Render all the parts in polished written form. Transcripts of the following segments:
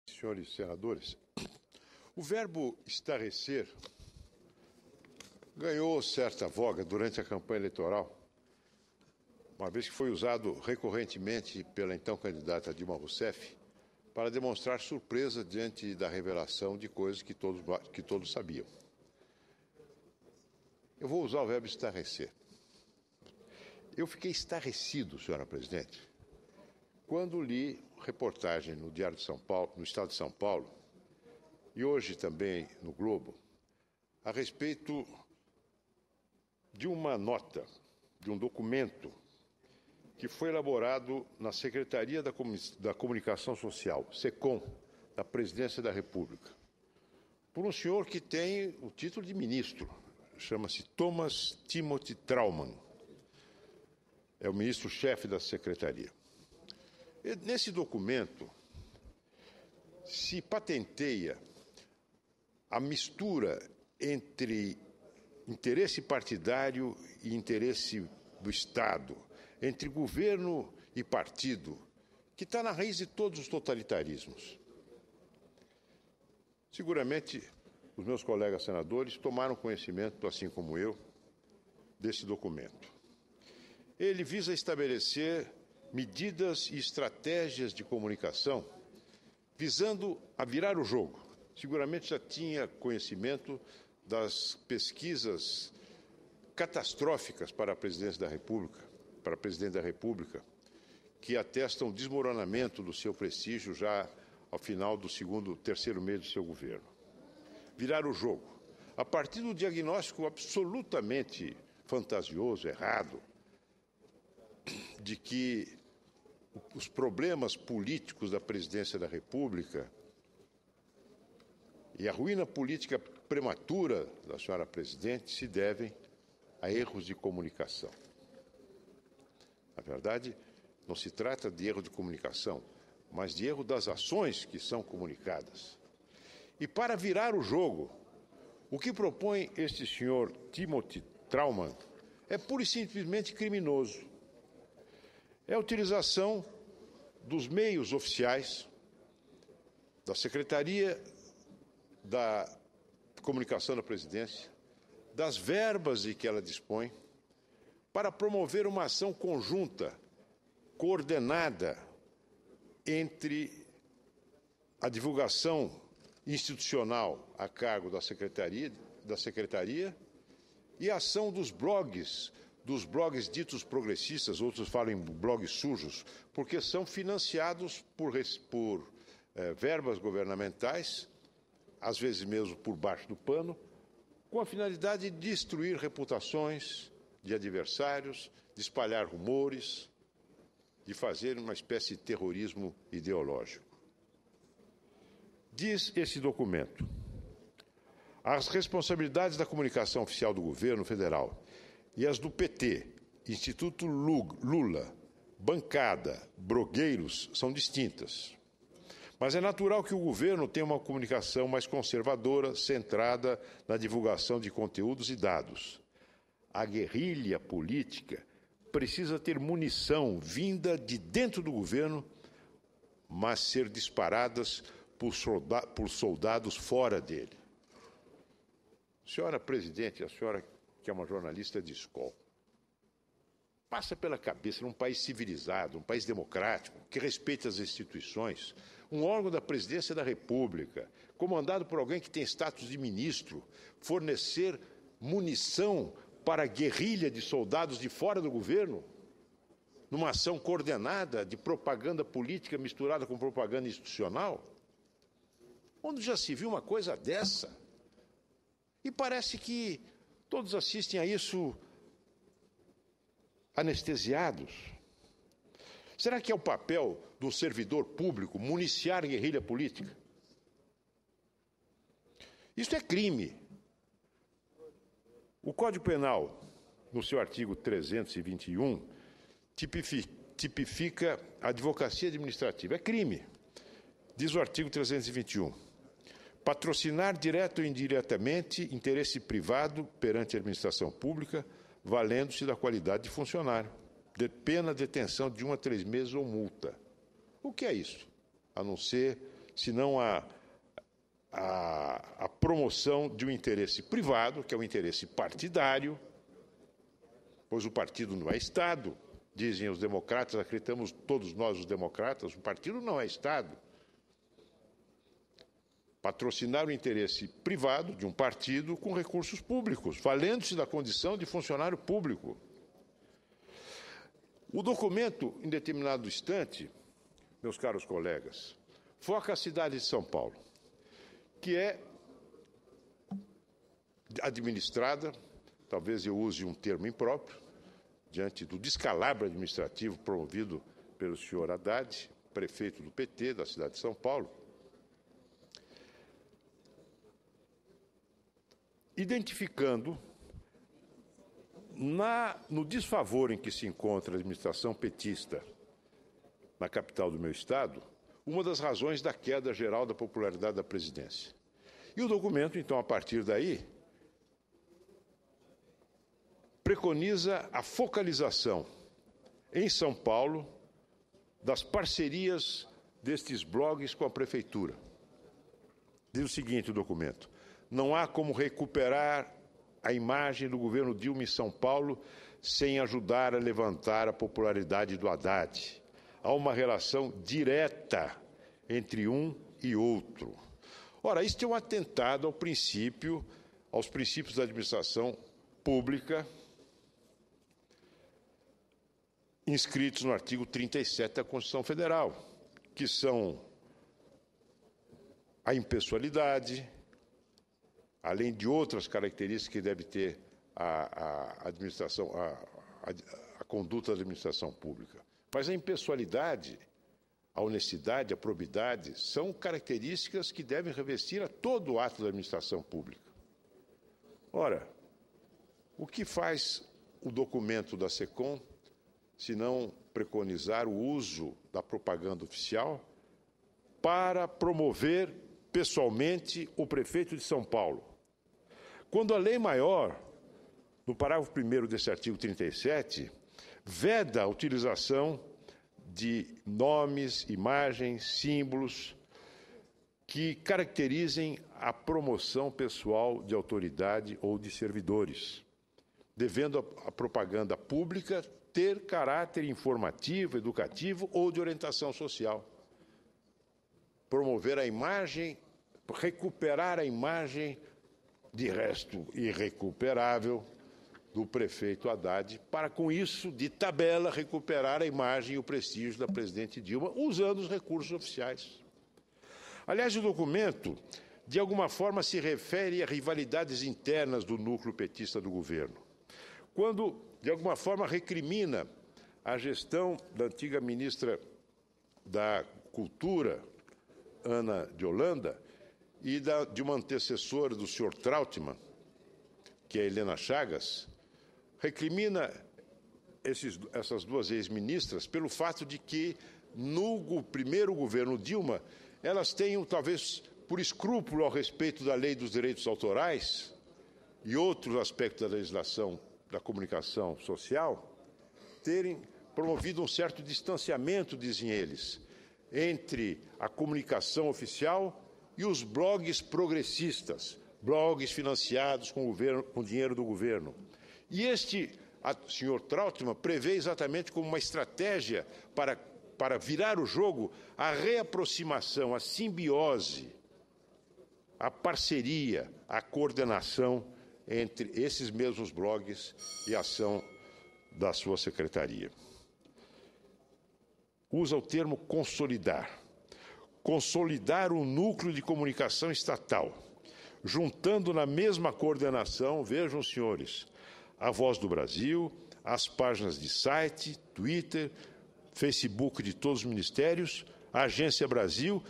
Senhores senadores, o verbo estarrecer ganhou certa voga durante a campanha eleitoral, uma vez que foi usado recorrentemente pela então candidata Dilma Rousseff para demonstrar surpresa diante da revelação de coisas que todos sabiam. Eu vou usar o verbo estarrecer. Eu fiquei estarrecido, senhora presidente, quando li reportagem no Diário de São Paulo, no Estado de São Paulo, e hoje também no Globo, a respeito de uma nota, de um documento que foi elaborado na Secretaria da Comunicação Social, SECOM, da Presidência da República, por um senhor que tem o título de ministro, chama-se Thomas Timothy Traumann, é o ministro-chefe da Secretaria. E nesse documento se patenteia a mistura entre interesse partidário e interesse do Estado, entre governo e partido, que está na raiz de todos os totalitarismos. Seguramente, os meus colegas senadores tomaram conhecimento, assim como eu, desse documento. Ele visa estabelecer medidas e estratégias de comunicação visando a virar o jogo. Seguramente já tinha conhecimento das pesquisas catastróficas para a presidência da República, para a presidente da República, que atestam o desmoronamento do seu prestígio já ao final do terceiro mês do seu governo. Virar o jogo, a partir do diagnóstico absolutamente fantasioso, errado, de que os problemas políticos da presidência da República e a ruína política prematura da senhora presidente se devem a erros de comunicação. Na verdade, não se trata de erro de comunicação, mas de erro das ações que são comunicadas. E para virar o jogo, o que propõe este senhor Timothy Traumann é pura e simplesmente criminoso. É a utilização dos meios oficiais da Secretaria da Comunicação da Presidência, das verbas de que ela dispõe, para promover uma ação conjunta, coordenada entre a divulgação institucional a cargo da Secretaria e a ação dos blogs ditos progressistas, outros falam em blogs sujos, porque são financiados por verbas governamentais, às vezes mesmo por baixo do pano, com a finalidade de destruir reputações de adversários, de espalhar rumores, de fazer uma espécie de terrorismo ideológico. Diz esse documento: as responsabilidades da comunicação oficial do governo federal e as do PT, Instituto Lula, bancada, blogueiros, são distintas. Mas é natural que o governo tenha uma comunicação mais conservadora, centrada na divulgação de conteúdos e dados. A guerrilha política precisa ter munição vinda de dentro do governo, mas ser disparadas por soldados fora dele. Senhora presidente, a senhora que é uma jornalista de escola, passa pela cabeça, num país civilizado, um país democrático, que respeita as instituições, um órgão da presidência da República, comandado por alguém que tem status de ministro, fornecer munição para a guerrilha de soldados de fora do governo, numa ação coordenada de propaganda política misturada com propaganda institucional? Onde já se viu uma coisa dessa? E parece que todos assistem a isso anestesiados. Será que é o papel do servidor público municiar a guerrilha política? Isso é crime. O Código Penal, no seu artigo 321, tipifica a advocacia administrativa. É crime. Diz o artigo 321. Patrocinar direto ou indiretamente interesse privado perante a administração pública, valendo-se da qualidade de funcionário, de pena detenção de 1 a 3 meses ou multa. O que é isso? A não ser senão a promoção de um interesse privado, que é o interesse partidário, pois o partido não é Estado, dizem os democratas, acreditamos todos nós os democratas, o partido não é Estado. Patrocinar o interesse privado de um partido com recursos públicos, valendo-se da condição de funcionário público. O documento, em determinado instante, meus caros colegas, foca a cidade de São Paulo, que é administrada, talvez eu use um termo impróprio, diante do descalabro administrativo promovido pelo senhor Haddad, prefeito do PT da cidade de São Paulo, identificando no desfavor em que se encontra a administração petista na capital do meu estado, uma das razões da queda geral da popularidade da presidência. E o documento, então, a partir daí, preconiza a focalização em São Paulo das parcerias destes blogs com a prefeitura. Diz o seguinte o documento: não há como recuperar a imagem do governo Dilma em São Paulo sem ajudar a levantar a popularidade do Haddad. Há uma relação direta entre um e outro. Ora, isto é um atentado aos princípios da administração pública inscritos no artigo 37 da Constituição Federal, que são a além de outras características que deve ter a administração, a conduta da administração pública. Mas a impessoalidade, a honestidade, a probidade são características que devem revestir a todo o ato da administração pública. Ora, o que faz o documento da SECOM, se não preconizar o uso da propaganda oficial para promover pessoalmente o prefeito de São Paulo? Quando a lei maior, no parágrafo 1º desse artigo 37, veda a utilização de nomes, imagens, símbolos que caracterizem a promoção pessoal de autoridade ou de servidores, devendo a propaganda pública ter caráter informativo, educativo ou de orientação social. Promover a imagem, recuperar a imagem, de resto irrecuperável, do prefeito Haddad, para, com isso, de tabela, recuperar a imagem e o prestígio da presidente Dilma, usando os recursos oficiais. Aliás, o documento, de alguma forma, se refere a rivalidades internas do núcleo petista do governo, quando, de alguma forma, recrimina a gestão da antiga ministra da Cultura, Ana de Holanda, e de uma antecessora do senhor Trautmann, que é Helena Chagas, recrimina essas duas ex-ministras pelo fato de que, no primeiro governo Dilma, elas tenham, talvez por escrúpulo ao respeito da lei dos direitos autorais e outros aspectos da legislação da comunicação social, terem promovido um certo distanciamento, dizem eles, entre a comunicação oficial e os blogs progressistas, blogs financiados com dinheiro do governo. E o senhor Trautmann prevê exatamente como uma estratégia para virar o jogo a reaproximação, a simbiose, a parceria, a coordenação entre esses mesmos blogs e a ação da sua secretaria. Usa o termo consolidar. Consolidar o núcleo de comunicação estatal, juntando na mesma coordenação, vejam, senhores, a Voz do Brasil, as páginas de site, Twitter, Facebook de todos os ministérios, a Agência Brasil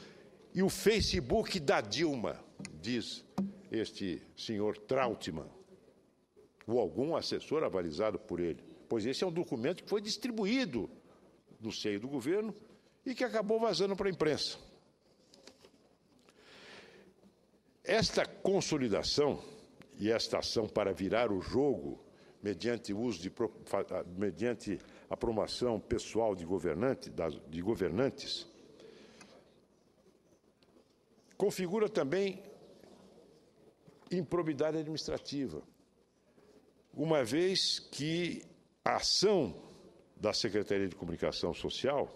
e o Facebook da Dilma, diz este senhor Trautmann, ou algum assessor avalizado por ele, pois esse é um documento que foi distribuído no seio do governo e que acabou vazando para a imprensa. Esta consolidação e esta ação para virar o jogo, mediante a promoção pessoal de governantes, configura também improbidade administrativa, uma vez que a ação da Secretaria de Comunicação Social,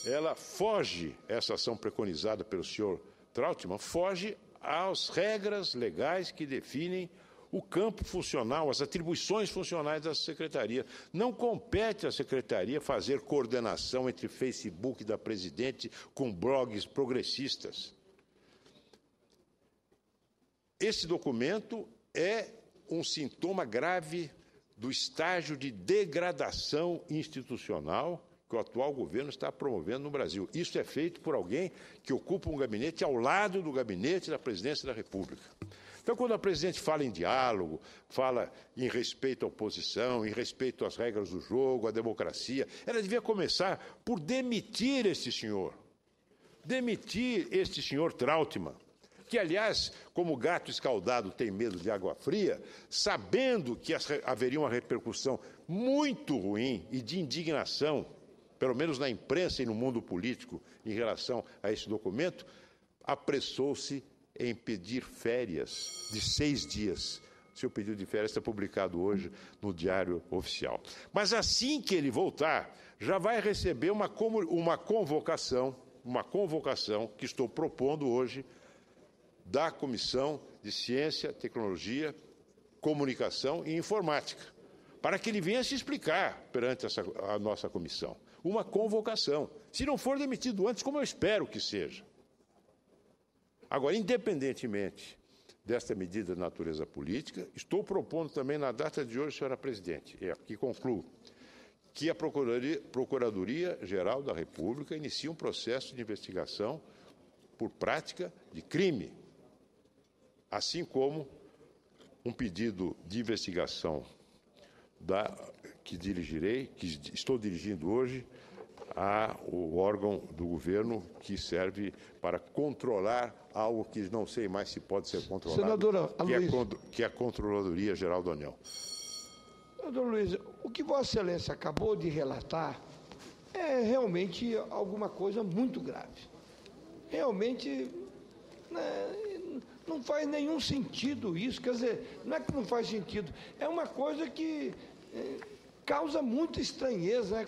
ela foge, essa ação preconizada pelo senhor Trautmann, foge às regras legais que definem o campo funcional, as atribuições funcionais da Secretaria. Não compete à Secretaria fazer coordenação entre Facebook da presidente com blogs progressistas. Esse documento é um sintoma grave do estágio de degradação institucional que o atual governo está promovendo no Brasil. Isso é feito por alguém que ocupa um gabinete ao lado do gabinete da presidência da República. Então, quando a presidente fala em diálogo, fala em respeito à oposição, em respeito às regras do jogo, à democracia, ela devia começar por demitir este senhor Trautmann, que, aliás, como gato escaldado tem medo de água fria, sabendo que haveria uma repercussão muito ruim e de indignação, pelo menos na imprensa e no mundo político, em relação a esse documento, apressou-se em pedir férias de 6 dias. Seu pedido de férias está publicado hoje no Diário Oficial. Mas assim que ele voltar, já vai receber uma convocação que estou propondo hoje, da Comissão de Ciência, Tecnologia, Comunicação e Informática, para que ele venha se explicar perante a nossa comissão. Uma convocação, se não for demitido antes, como eu espero que seja. Agora, independentemente desta medida de natureza política, estou propondo também na data de hoje, senhora presidente, e aqui concluo, que a Procuradoria-Geral da República inicie um processo de investigação por prática de crime, assim como um pedido de investigação que estou dirigindo hoje ao órgão do governo que serve para controlar algo que não sei mais se pode ser controlado, senadora que é a Controladoria Geral da União. Senador Luiz, o que Vossa Excelência acabou de relatar é realmente alguma coisa muito grave. Realmente, não faz nenhum sentido isso, quer dizer, não é que não faz sentido, é uma coisa que causa muita estranheza, né?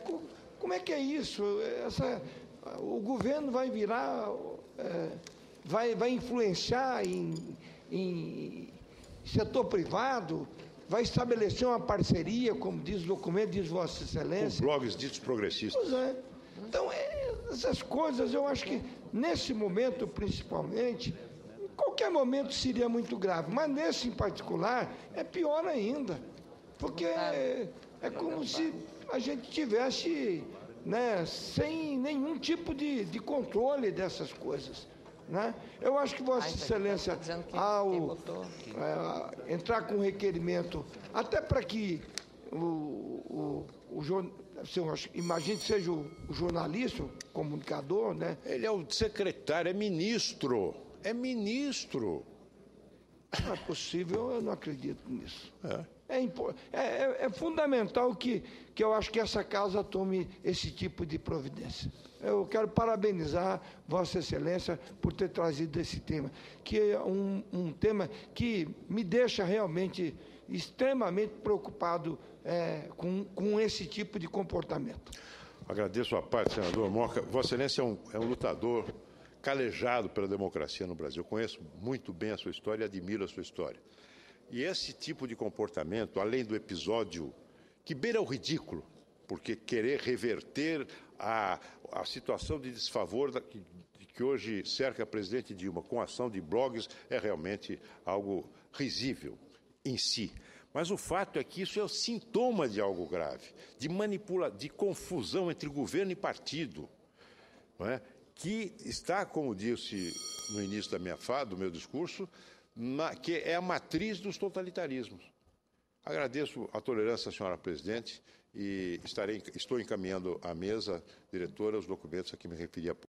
Como é que é isso? O governo vai virar, vai influenciar em setor privado, vai estabelecer uma parceria, como diz o documento, diz Vossa Excelência. Com blogs ditos progressistas. Pois é. Então, essas coisas, eu acho que nesse momento, principalmente, em qualquer momento seria muito grave, mas nesse em particular é pior ainda, porque é como se a gente tivesse, né, sem nenhum tipo de controle dessas coisas, né? Eu acho que Vossa Excelência, ao entrar com requerimento, até para que imagine que seja o jornalista, o comunicador, né? Ele é o secretário, é ministro. É ministro. Não é possível, eu não acredito nisso. É fundamental que eu acho que essa casa tome esse tipo de providência. Eu quero parabenizar Vossa Excelência por ter trazido esse tema, que é um tema que me deixa realmente extremamente preocupado com esse tipo de comportamento. Agradeço a parte, senador Moca. Vossa Excelência é um lutador calejado pela democracia no Brasil. Eu conheço muito bem a sua história e admiro a sua história. E esse tipo de comportamento, além do episódio que beira o ridículo, porque querer reverter a situação de desfavor que hoje cerca a presidente Dilma com a ação de blogs é realmente algo risível em si. Mas o fato é que isso é o sintoma de algo grave, de confusão entre governo e partido, não é? Que está, como disse no início do meu discurso, que é a matriz dos totalitarismos. Agradeço a tolerância, senhora presidente, e estou encaminhando à mesa diretora os documentos a que me referi há pouco.